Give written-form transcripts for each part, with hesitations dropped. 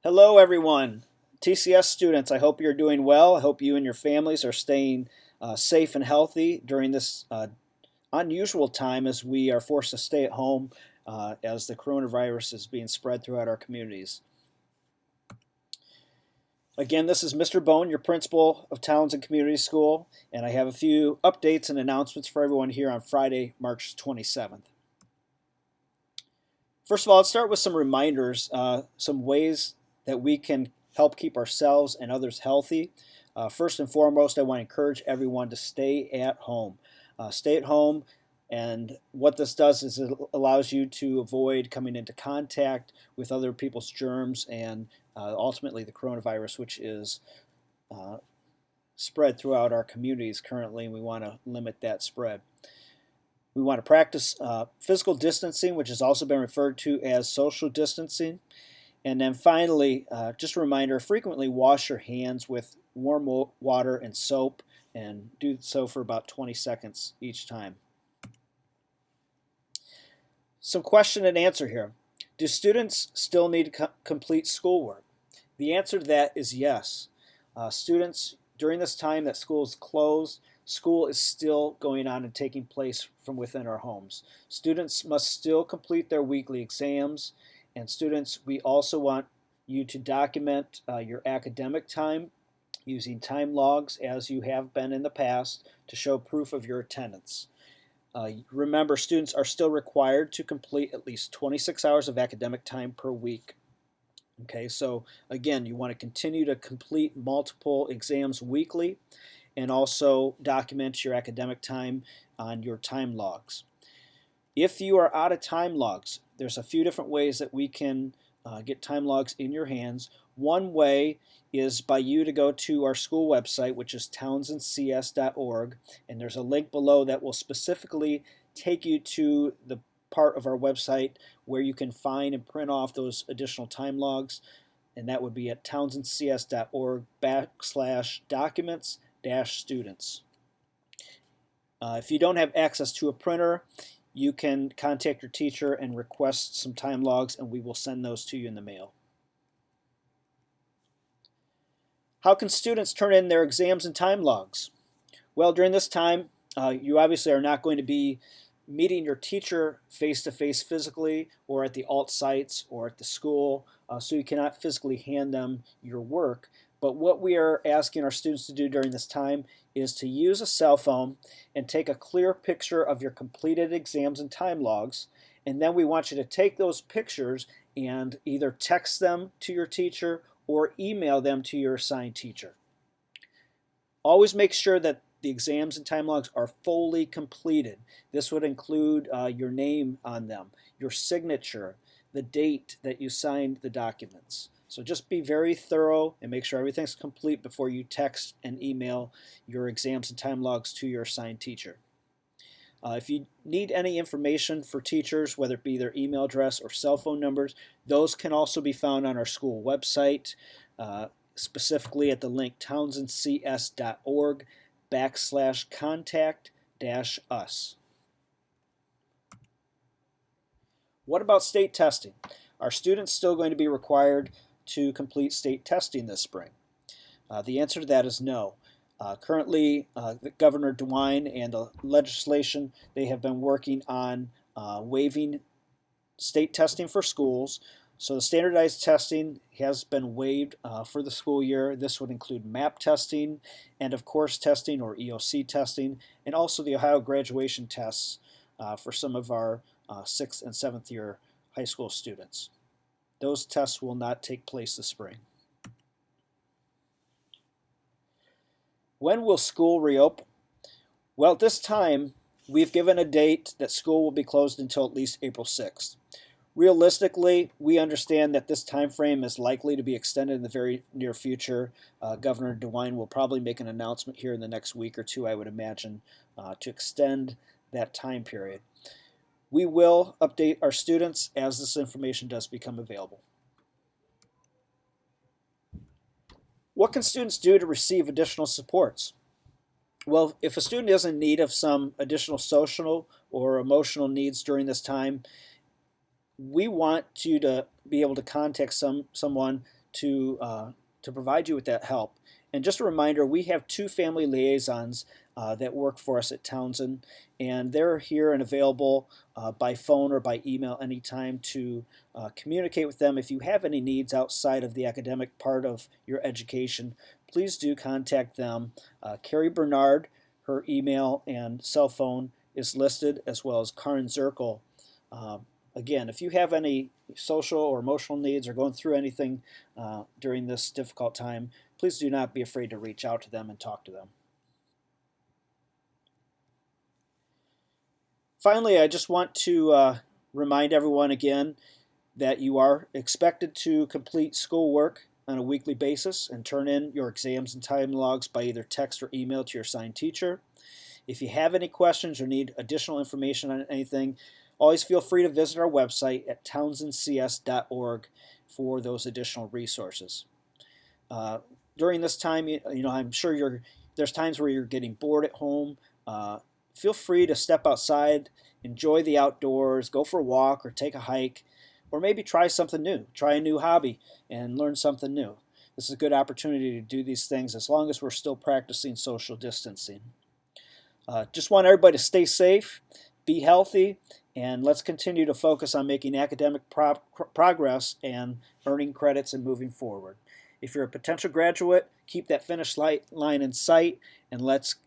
Hello, everyone. TCS students, I hope you're doing well. I hope you and your families are staying safe and healthy during this unusual time as we are forced to stay at home as the coronavirus is being spread throughout our communities. Again, this is Mr. Bone, your principal of Townsend Community School, and I have a few updates and announcements for everyone here on Friday, March 27th. First of all, let's start with some reminders, some ways that we can help keep ourselves and others healthy. First and foremost, I want to encourage everyone to stay at home. Stay at home, and what this does is it allows you to avoid coming into contact with other people's germs and ultimately the coronavirus, which is spread throughout our communities currently, and we want to limit that spread. We want to practice physical distancing, which has also been referred to as social distancing. And then finally, just a reminder, frequently wash your hands with warm water and soap, and do so for about 20 seconds each time. Some question and answer here. Do students still need to complete schoolwork? The answer to that is yes. Students, during this time that school is closed, school is still going on and taking place from within our homes. Students must still complete their weekly exams, and students, we also want you to document your academic time using time logs as you have been in the past to show proof of your attendance. Remember, students are still required to complete at least 26 hours of academic time per week. Okay, so again, you want to continue to complete multiple exams weekly and also document your academic time on your time logs. If you are out of time logs, there's a few different ways that we can get time logs in your hands. One way is by you to go to our school website, which is townsendcs.org, and there's a link below that will specifically take you to the part of our website where you can find and print off those additional time logs, and that would be at townsendcs.org/documents-students. If you don't have access to a printer, you can contact your teacher and request some time logs, and we will send those to you in the mail. How can students turn in their exams and time logs? Well, during this time, you obviously are not going to be meeting your teacher face-to-face physically or at the alt sites or at the school, so you cannot physically hand them your work. But what we are asking our students to do during this time is to use a cell phone and take a clear picture of your completed exams and time logs, and then we want you to take those pictures and either text them to your teacher or email them to your assigned teacher. Always make sure that the exams and time logs are fully completed. This would include your name on them, your signature, the date that you signed the documents. So just be very thorough and make sure everything's complete before you text and email your exams and time logs to your assigned teacher. If you need any information for teachers, whether it be their email address or cell phone numbers, those can also be found on our school website, specifically at the link townsendcs.org/contact-us. What about state testing? Are students still going to be required to complete state testing this spring? The answer to that is no. Currently, Governor DeWine and the legislation, they have been working on waiving state testing for schools. So the standardized testing has been waived for the school year. This would include MAP testing, end of course testing or EOC testing, and also the Ohio graduation tests for some of our 6th and 7th year high school students. Those tests will not take place this spring. When will school reopen? Well, at this time, we've given a date that school will be closed until at least April 6th. Realistically, we understand that this time frame is likely to be extended in the very near future. Governor DeWine will probably make an announcement here in the next week or two, I would imagine, to extend that time period. We will update our students as this information does become available. What can students do to receive additional supports? Well, if a student is in need of some additional social or emotional needs during this time, we want you to be able to contact someone to provide you with that help. And just a reminder, we have 2 family liaisons that work for us at Townsend, and they're here and available by phone or by email anytime to communicate with them. If you have any needs outside of the academic part of your education, please do contact them. Carrie Bernard, her email and cell phone is listed, as well as Karen Zirkel. Again, if you have any social or emotional needs or going through anything during this difficult time, please do not be afraid to reach out to them and talk to them. Finally, I just want to remind everyone again that you are expected to complete schoolwork on a weekly basis and turn in your exams and time logs by either text or email to your assigned teacher. If you have any questions or need additional information on anything, always feel free to visit our website at townsendcs.org for those additional resources. During this time, I'm sure there's times where you're getting bored at home. Feel free to step outside, enjoy the outdoors, go for a walk or take a hike, or maybe try something new. Try a new hobby and learn something new. This is a good opportunity to do these things as long as we're still practicing social distancing. Just want everybody to stay safe, be healthy, and let's continue to focus on making academic progress and earning credits and moving forward. If you're a potential graduate, keep that finish line in sight, and let's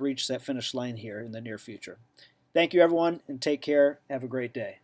reach that finish line here in the near future. Thank you, everyone, and take care. Have a great day.